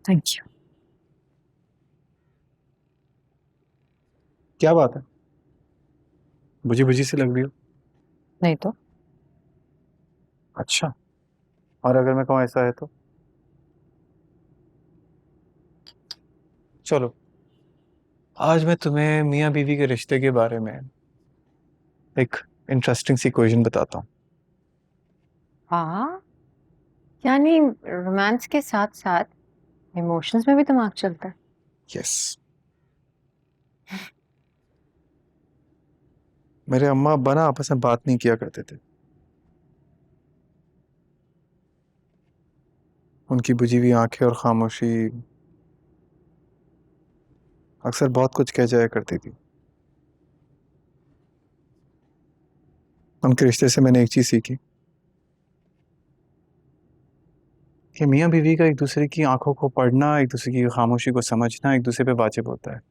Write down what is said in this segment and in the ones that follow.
Thank you. क्या बात है, बुझी बुझी सी लग रही हो। नहीं तो अच्छा, और अगर मैं कहूँ ऐसा है तो? चलो, आज मैं तुम्हें मियाँ बीवी के रिश्ते के बारे में एक इंटरेस्टिंग सी क्वेश्चन बताता हूँ। हाँ, यानी रोमांस के साथ साथ इमोशंस में भी दिमाग चलता है। यस। मेरे अम्मा अब्बा ना आपस में बात नहीं किया करते थे। उनकी बुझी हुई आंखें और खामोशी अक्सर बहुत कुछ कह जाया करती थी। उनके रिश्ते से मैंने एक चीज सीखी कि मियाँ बीवी का एक दूसरे की आंखों को पढ़ना, एक दूसरे की खामोशी को समझना, एक दूसरे पे वाजिब होता है।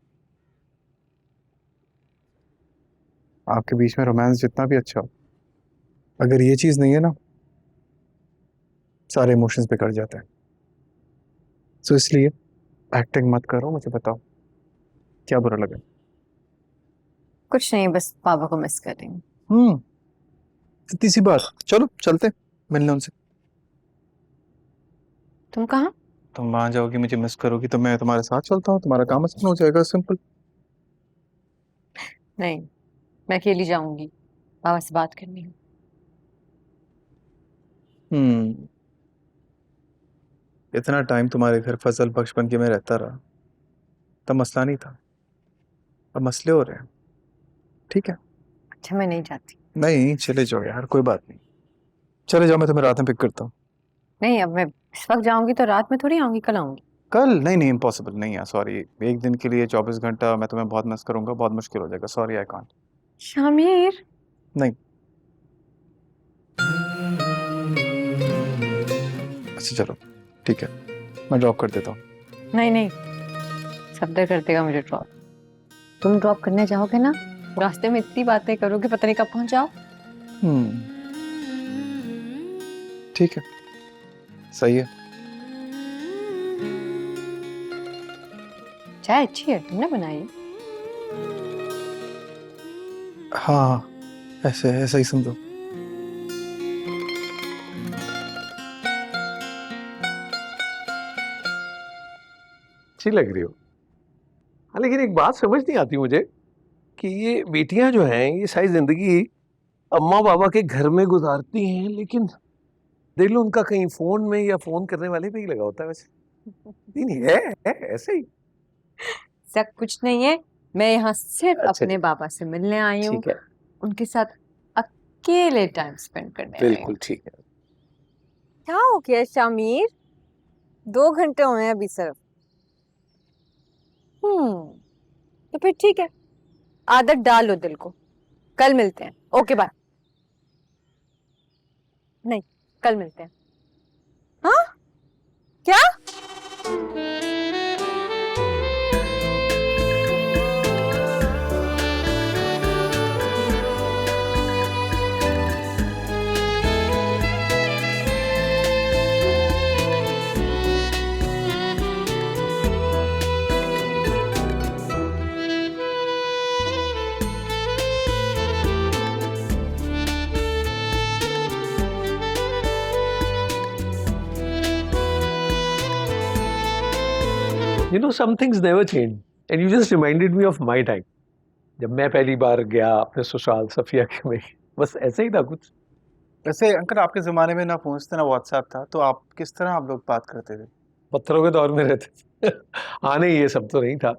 आपके बीच में रोमांस जितना भी अच्छा हो, अगर ये चीज नहीं है ना, सारे इमोशंस बिगड़ जाते हैं। तो इसलिए एक्टिंग मत करो, मुझे बताओ क्या बुरा लगा। कुछ नहीं, बस पापा को मिस कर रही हूँ। इतनी सी बात, चलो चलते मिलने उनसे। तुम कहाँ? तुम वहां जाओगी, मुझे मिस करोगी, तो मैं तुम्हारे साथ चलता हूँ, तुम्हारा काम आसान हो जाएगा, सिंपल। नहीं, मैं अकेली जाऊंगी, पापा से बात करनी है। हम्म इतना टाइम तुम्हारे घर फजल बख्श बन के मैं रहता रहा, तब मसला नहीं था। अब मसले हो रहे हैं। ठीक है। अच्छा, मैं नहीं जाती। नहीं, चले जाओ यार, कोई बात नहीं। चले जाओ, मैं तुम्हें रात में पिक करता हूँ। नहीं, अब मैं इस वक्त जाऊंगी तो रात में थोड़ी आऊंगी, कल आऊंगी। कल? नहीं नहीं, इम्पॉसिबल नहीं है, सॉरी। एक दिन के लिए 24 घंटा मैं तुम्हें बहुत मिस करूंगा, बहुत मुश्किल हो जाएगा, सॉरी आई कांट। शामिर। नहीं। अच्छा चलो, ठीक है, मैं ड्रॉप कर देता हूँ। नहीं नहीं, सफदर कर देगा मुझे ड्रॉप। तुम ड्रॉप करने जाओगे ना, रास्ते में इतनी बातें करोगे, पता नहीं कब पहुंच जाओ। हम्म ठीक है, सही है। चाय अच्छी है, तुमने बनाई? हाँ, ऐसे ऐसा ही समझो। अच्छी लग रही हो। हाँ, लेकिन एक बात समझ नहीं आती मुझे कि ये बेटियां जो हैं ये सारी जिंदगी अम्मा बाबा के घर में गुजारती हैं, लेकिन दिल उनका कहीं फोन में या फोन करने वाले पे ही लगा होता है वैसे। नहीं नहीं, है ऐसे ही। सब कुछ नहीं है, मैं यहाँ सिर्फ अच्छा अपने बाबा से मिलने आई हूँ, ठीक है, उनके साथ अकेले टाइम स्पेंड करने आई हूँ। बिल्कुल ठीक है। क्या हो गया शामिर? 2 घंटे हुए हैं अभी सिर्फ। तो फिर ठीक है, आदत डाल लो दिल को। कल मिलते हैं, ओके बाय। नहीं, कल मिलते हैं। हाँ? क्या? You know, some things never change and you just reminded me of my time. जब मैं पहली बार गया अपने ससुराल सफिया के में, बस ऐसे ही था कुछ। वैसे अंकल, आपके ज़माने में ना फोन था ना व्हाट्सएप था, तो आप किस तरह आप लोग बात करते थे? पत्थरों के दौर में रहते थे। हाँ नहीं, ये सब तो नहीं था।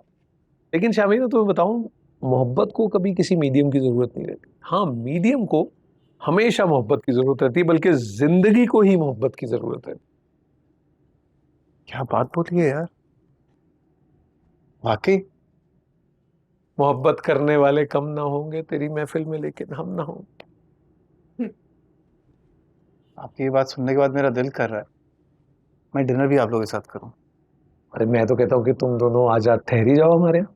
लेकिन शामिर, मैं तुम्हें बताऊं, मोहब्बत को कभी किसी मीडियम की जरूरत नहीं रहती। हाँ, मीडियम को हमेशा मोहब्बत की जरूरत रहती है, बल्कि जिंदगी को ही मोहब्बत की जरूरत है। क्या बात बोली है यार, वाकई। मोहब्बत करने वाले कम ना होंगे तेरी महफिल में, लेकिन हम ना होंगे। आपकी ये बात सुनने के बाद मेरा दिल कर रहा है मैं डिनर भी आप लोगों के साथ करूं। अरे मैं तो कहता हूँ कि तुम दोनों आज रात ठहरी जाओ हमारे यहाँ।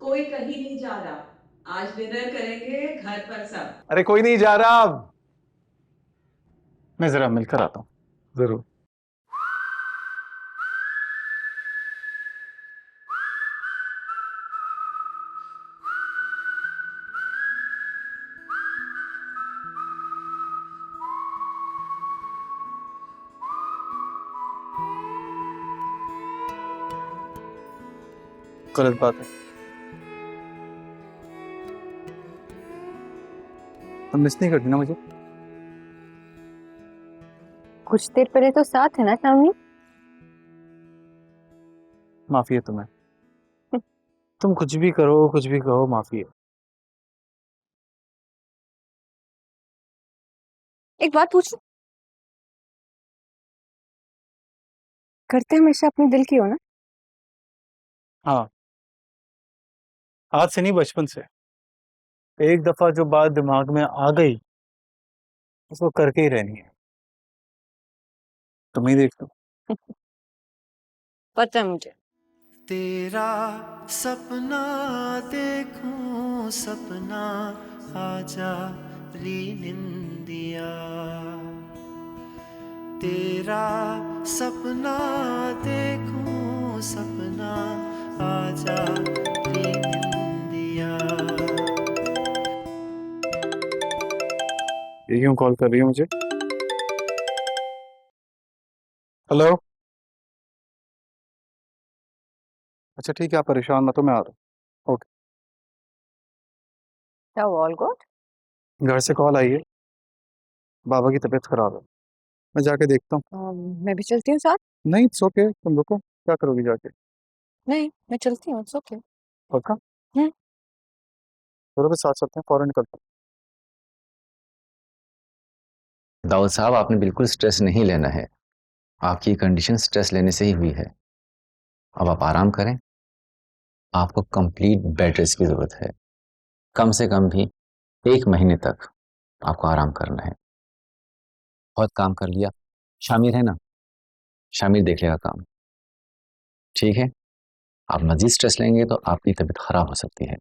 कोई कहीं नहीं जा रहा। आज डिनर करेंगे घर पर सब। अरे कोई नहीं जा रहा अब। मैं ज़रा मिलकर आता हूँ। जरूर। गलत बात है। तुम मिस नहीं करती ना मुझे? कुछ देर पहले तो साथ है ना शामी। माफी है तुम्हें। तुम कुछ भी करो, कुछ भी कहो, माफी है। एक बात पूछूं? करते हमेशा अपने दिल की हो ना? हाँ, आज से नहीं, बचपन से। एक दफा जो बात दिमाग में आ गई उसको करके ही रहनी है। तुम ही देख लो। पता है मुझे। तेरा सपना देखूं सपना आजा री निंदिया तेरा सपना देखूं सपना आजा री निंदिया। ये क्यों कॉल कर रही हो मुझे? हेलो। अच्छा ठीक है, आप परेशान मत हो, मैं आ रहा हूँ। ओके। क्या हुआ ऑल गुड? घर से कॉल आई है, बाबा की तबीयत खराब है। मैं जाके देखता हूँ। मैं भी चलती हूँ साथ। नहीं, इट्स ओके, तुम रुको, क्या करोगी जाके? नहीं मैं चलती हूँ, इट्स ओके। पक्का? हम्म। चलो, फिर साथ चलते हैं, फौरन निकलते दाऊद साहब, आपने बिल्कुल स्ट्रेस नहीं लेना है। आपकी कंडीशन स्ट्रेस लेने से ही हुई है। अब आप आराम करें। आपको कंप्लीट बेड रेस्ट की जरूरत है। कम से कम भी 1 महीने तक आपको आराम करना है। बहुत काम कर लिया। शामिर है ना, शामिर देख लेगा काम। ठीक है? आप मजीद स्ट्रेस लेंगे तो आपकी तबीयत खराब हो सकती है।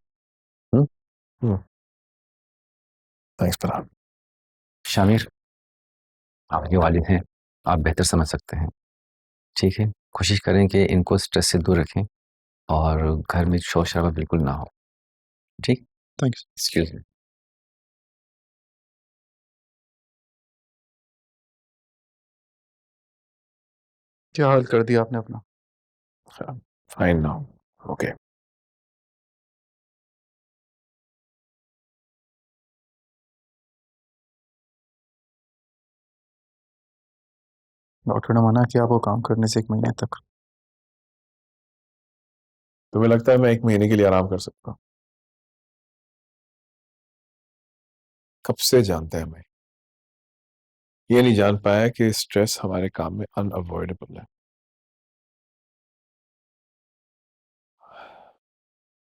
थैंक्स फरहान। शामिर, आपके वालिद हैं, आप बेहतर समझ सकते हैं। ठीक है, कोशिश करें कि इनको स्ट्रेस से दूर रखें और घर में शोर शराबा बिल्कुल ना हो। ठीक? थैंक्स। Excuse me. क्या हाल कर दिया आपने अपना? Fine now, okay. डॉक्टर ने मना किया वो काम करने से 1 महीने तक। तुम्हें लगता है मैं 1 महीने के लिए आराम कर सकता हूँ? कब से जानते हैं हमें, ये नहीं जान पाया कि स्ट्रेस हमारे काम में अनअवॉइडेबल है।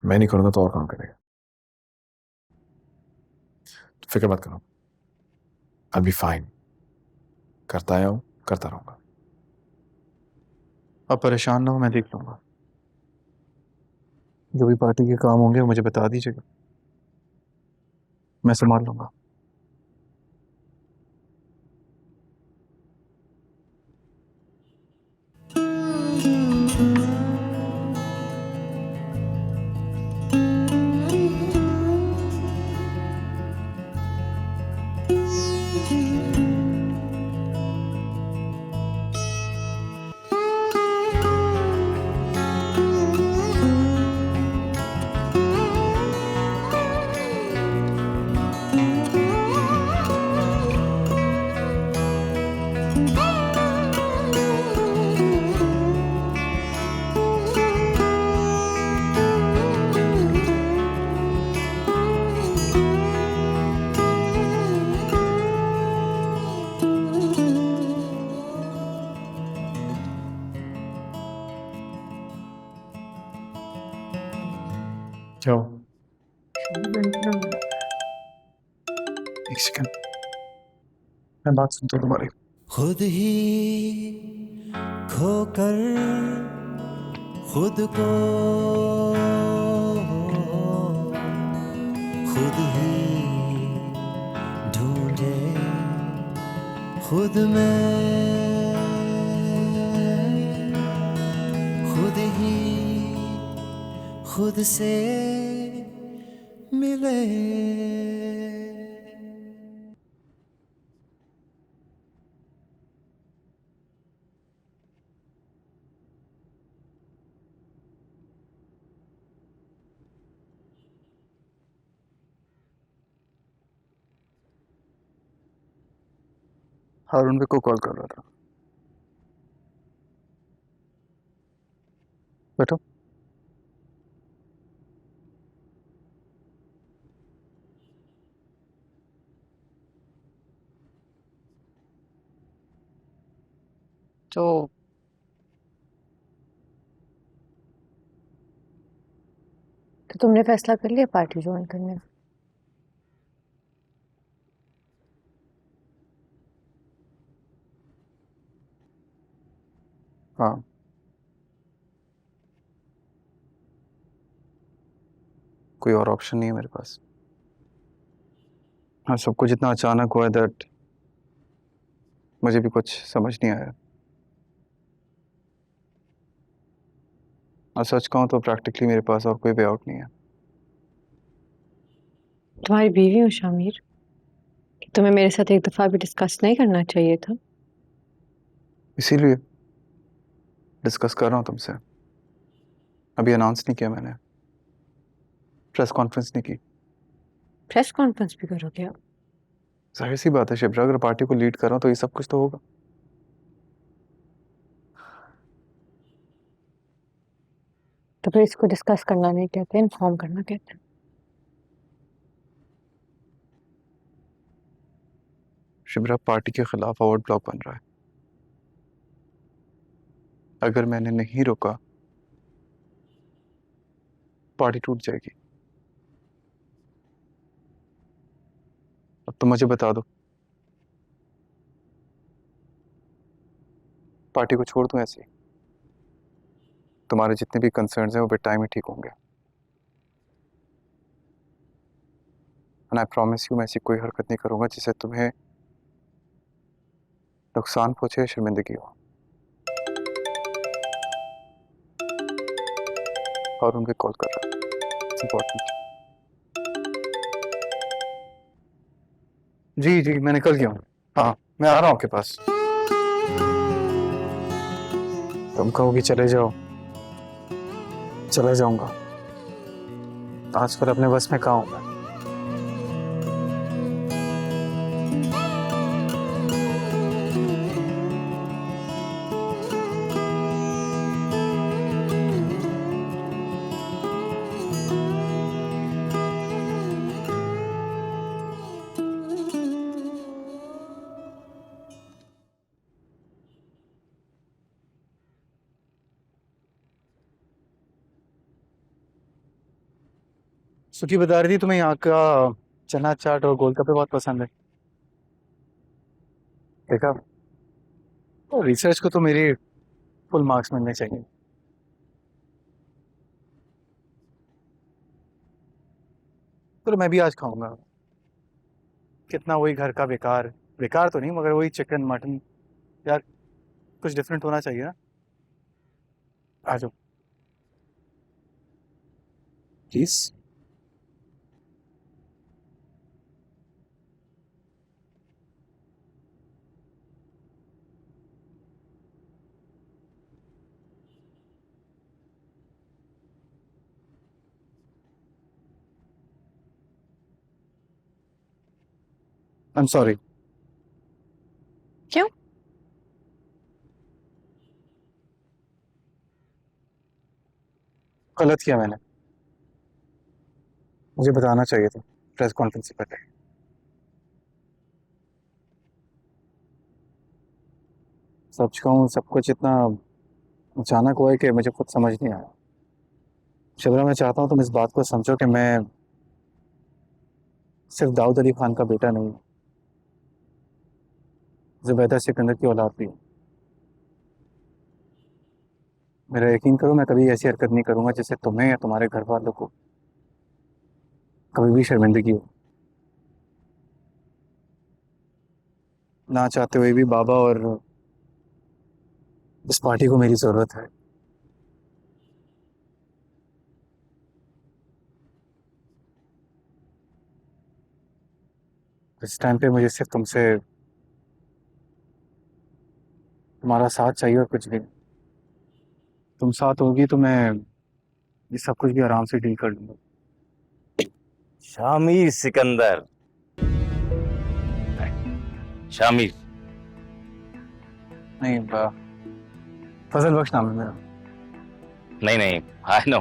मैं नहीं करूंगा तो और कौन करेगा? फिक्र मत करो, आई बी फाइन। करता आया हूं, करता रहूंगा। आप परेशान ना हो, मैं देख लूंगा। जो भी पार्टी के काम होंगे वो मुझे बता दीजिएगा, मैं संभाल लूंगा। जाओ, एक सेकंड, मैं बात सुनता हूँ तुम्हारी। खुद ही खोकर खुद को खुद ही ढूंढे खुद में खुद ही खुद से मिले। हारून को कॉल कर रहा था। बैठो। तो तुमने फैसला कर लिया पार्टी ज्वाइन करने का? हाँ, कोई और ऑप्शन नहीं है मेरे पास। हाँ, सब कुछ इतना अचानक हुआ है दैट मुझे भी कुछ समझ नहीं आया। और सच कहूँ तो प्रैक्टिकली मेरे पास और कोई वे आउट नहीं है। तुम्हारी बीवी हूँ शामिर, तुम्हें मेरे साथ एक दफा भी डिस्कस नहीं करना चाहिए था? इसीलिए डिस्कस कर रहा हूँ तुमसे। अभी अनाउंस नहीं किया मैंने, प्रेस कॉन्फ्रेंस नहीं की। प्रेस कॉन्फ्रेंस भी करोगे आप? जाहिर सी बात है शिप्रा, अगर पार्टी को लीड कर रहा हूँ तो ये सब कुछ तो होगा। तो फिर इसको डिस्कस करना नहीं कहते, इन्फॉर्म करना कहते हैं। शिप्रा, पार्टी के खिलाफ अवार्ड ब्लॉक बन रहा है। अगर मैंने नहीं रोका पार्टी टूट जाएगी। अब तो मुझे बता दो, पार्टी को छोड़ दूं ऐसे ही? तुम्हारे जितने भी कंसर्न्स हैं वो विद टाइम ही ठीक होंगे। एंड आई प्रॉमिस यू, मैं ऐसी कोई हरकत नहीं करूंगा जिससे तुम्हें नुकसान पहुंचे या शर्मिंदगी हो। और उनके कॉल कर रहा है, इट्स इंपॉर्टेंट। जी जी, मैं निकल गया हूँ। हाँ, मैं आ रहा हूँ आपके पास। तुम कहोगी चले जाओ, चला जाऊंगा। आजकल अपने बस में कहाँ हूँ मैं। सुखी बता रही थी तुम्हें यहाँ का चना चाट और गोलगप्पे बहुत पसंद है। देखा, तो रिसर्च को तो मेरी फुल मार्क्स मिलने चाहिए। तो मैं भी आज खाऊंगा। कितना वही घर का बेकार, बेकार तो नहीं मगर वही चिकन मटन। यार कुछ डिफरेंट होना चाहिए ना। आ जाओ प्लीज। I am sorry. क्यों? गलत किया मैंने, मुझे बताना चाहिए था प्रेस कॉन्फ्रेंस से पहले। सच कहूँ सब कुछ इतना अचानक हुआ है कि मुझे खुद समझ नहीं आया। शिवरा, मैं चाहता हूँ तुम इस बात को समझो कि मैं सिर्फ दाऊद अली खान का बेटा नहीं, जुबैदा सिकंदर की औलाद भी हूँ। मेरा यकीन करो, मैं कभी ऐसी हरकत नहीं करूंगा जिससे तुम्हें या तुम्हारे घर वालों को कभी भी शर्मिंदगी हो। ना चाहते हुए भी बाबा और इस पार्टी को मेरी जरूरत है। इस टाइम पे मुझे सिर्फ तुमसे तुम्हारा साथ चाहिए और कुछ भी नहीं। तुम साथ होगी तो मैं ये सब कुछ भी आराम से डील कर लूंगा। शामिर सिकंदर, शामिर नहीं फजल बख्श नाम है मेरा। नहीं नहीं, आई नो,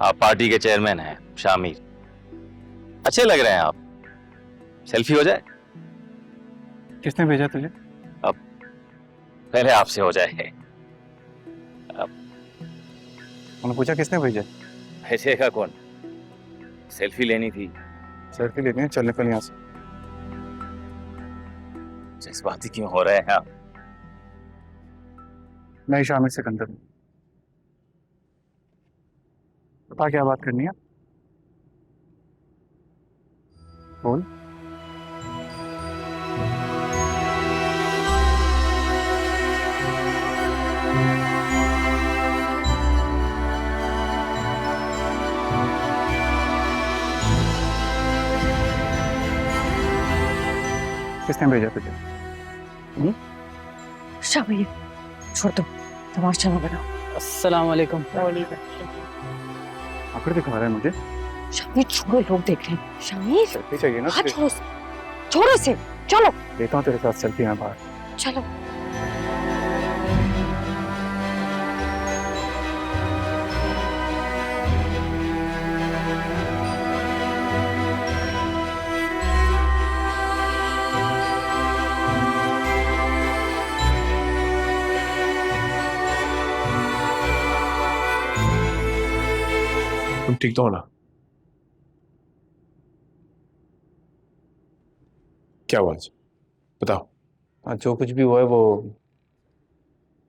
आप पार्टी के चेयरमैन हैं शामिर। अच्छे लग रहे हैं आप। सेल्फी हो जाए? किसने भेजा तुझे? पहले आपसे हो जाए। उन्होंने पूछा किसने भेजा? भेजेगा कौन? सेल्फी लेनी थी। सेल्फी लेनी है, चल निकल यहाँ से। जज्बाती क्यों हो रहे हैं आप? मैं शामिर सिकंदर हूँ। बता क्या बात करनी है? बोल। किसने भेजा तुझे? शामिर, छोड़ दो, तमाशा न बनाओ। अस्सलाम वालेकुम। आखिर दिखा रहा है मुझे। शामिर छोड़ो, लोग देख रहे हैं। शामिर सेल्फी चाहिए ना हाँ तुझे? छोड़ो, छोड़ो इसे, चलो लेता हूँ तेरे साथ सेल्फी मैं बाहर। चलो। तुम ठीक तो हो ना? क्या हुआ आज? बताओ। आज जो कुछ भी हुआ है वो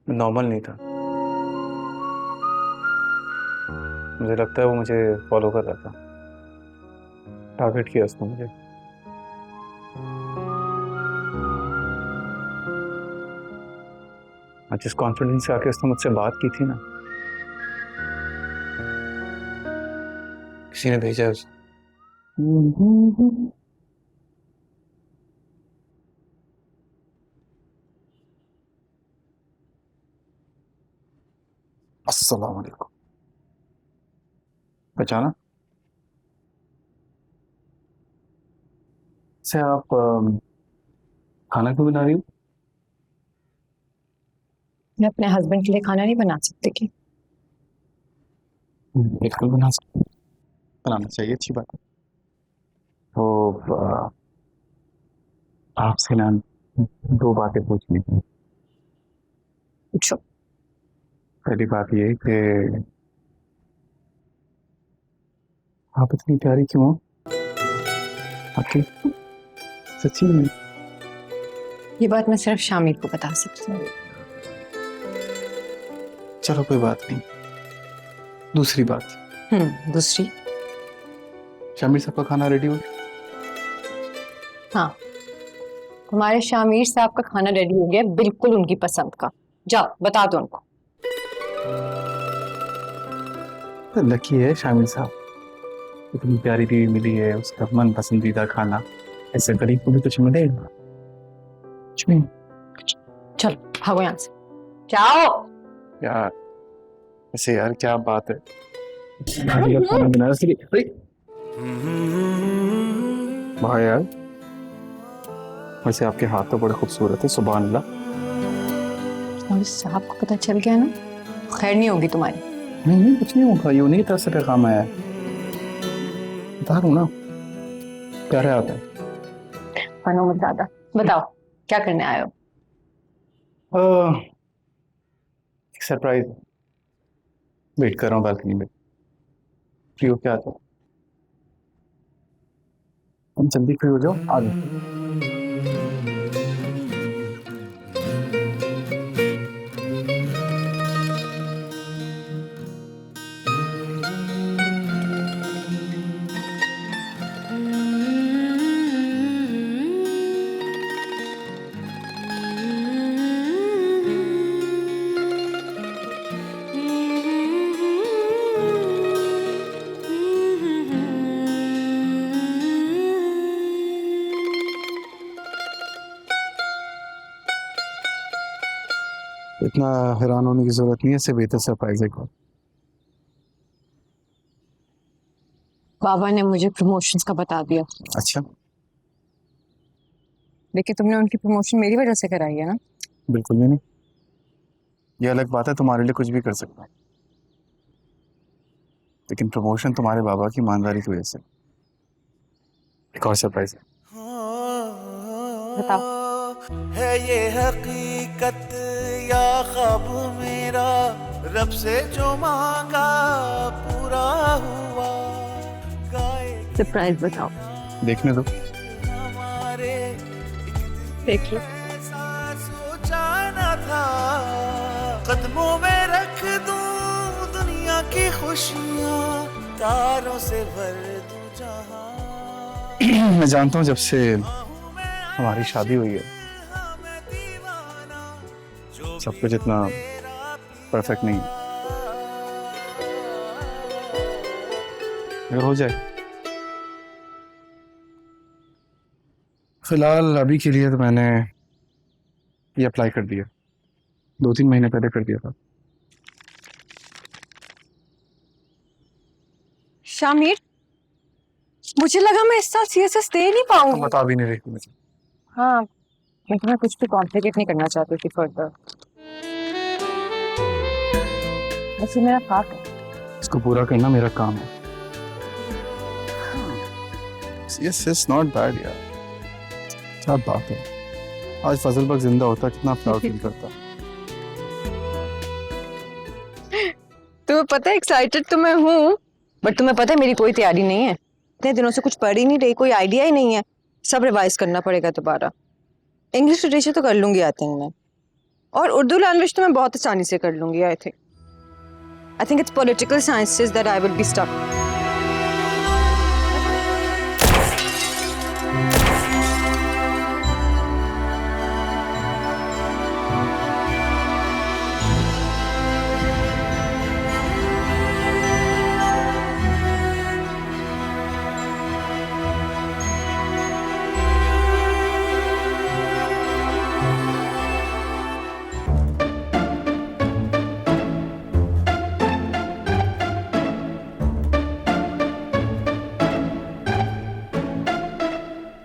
नॉर्मल नहीं था। मुझे लगता है वो मुझे फॉलो कर रहा था। टारगेट किया उसने मुझे। आज जिस कॉन्फिडेंस से आके उसने मुझसे बात की थी ना, किसी ने भेजा है उसे। अस्सलाम वालेकुम। पहचाना? से आप खाना क्यों बना रही हो? मैं अपने हस्बैंड के लिए खाना नहीं बना सकती कि? बिल्कुल बना सकते, बनाना चाहिए, अच्छी बात है। तो आपसे ना दो बातें पूछनी थी। पूछो। पहली बात ये कि आप इतनी प्यारी क्यों हो? आपकी सच्ची में? ये बात मैं सिर्फ शामिर को बता सकती हूँ। चलो कोई बात नहीं। दूसरी बात, दूसरी? शामिर साहब का खाना रेडी हो? हाँ, हमारे शामिर साहब का खाना रेडी हो गया, बिल्कुल उनकी पसंद का। जाओ बता दो उनको। लकी है शामिर साहब, इतनी प्यारी बीवी मिली है, उसका मन पसंदीदा खाना। ऐसे गरीब को भी कुछ मिलेगा? कुछ नहीं। चलो भागो यहाँ से, जाओ। यार ऐसे यार क्या बात है, खाना बनाया इसलिए। अरे वाह यार, वैसे आपके हाथ तो बड़े खूबसूरत है, सुभान अल्लाह। और साहब को पता चल गया ना, खैर नहीं होगी तुम्हारी। नहीं कुछ नहीं होगा, यूं नहीं तरफ से पैगाम आया है। बता रहा हूं ना, प्यारा आता है। बनो मत ज्यादा, बताओ क्या करने आए हो? एक सरप्राइज वेट कर रहा हूँ बालकनी में। फ्री हो क्या आता? तुम जल्दी फ्री हो जाओ, आ जाओ। इतना हैरान होने की जरूरत नहीं है, इससे बेहतर सरप्राइज है। बाबा ने मुझे प्रमोशंस का बता दिया। अच्छा, लेकिन तुमने उनकी प्रमोशन मेरी वजह से कराई है ना? बिल्कुल भी नहीं। ये अलग बात है, तुम्हारे लिए कुछ भी कर सकता हूँ, लेकिन प्रमोशन तुम्हारे बाबा की ईमानदारी की वजह से। एक और सरप्राइज है। बताओ। है ये हकीकत या ख्वाब मेरा, रब से जो मांगा पूरा हुआ। सरप्राइज बताओ। देखने दो। हमारे देख लो। ऐसा सोचा न था, कदमों में रख दूं दुनिया की खुशियाँ, तारों से भर दूं जहां। मैं जानता हूँ जब से हमारी शादी हुई है सब कुछ इतना परफेक्ट नहीं है। अगर हो जाए, फिलहाल अभी के लिए तो मैंने ये अप्लाई कर दिया, 2-3 महीने पहले कर दिया था। शामिर, मुझे लगा मैं इस साल सीएसएस दे नहीं तुम पाऊंगी। बता भी नहीं रही मुझे। हाँ, लेकिन मैं कुछ भी कॉम्प्लिकेट नहीं करना चाहती थी फर्दर। वैसे मेरा पाप है। इसको पूरा करना मेरा काम है। Yes, it's not bad यार। क्या बात है, आज फजल बग जिंदा होता कितना प्राउड फील करता। तुम्हें पता है एक्साइटेड तो मैं हूँ, बट तुम्हें पता है मेरी कोई तैयारी नहीं है। इतने दिनों से कुछ पढ़ ही नहीं रही, कोई आइडिया ही नहीं है, सब रिवाइज करना पड़ेगा दोबारा। इंग्लिश लिटरेचर तो कर लूंगी आई थिंक मैं, और उर्दू लैंग्वेज तो मैं बहुत आसानी से कर लूंगी I think. It's political sciences that I will be stuck.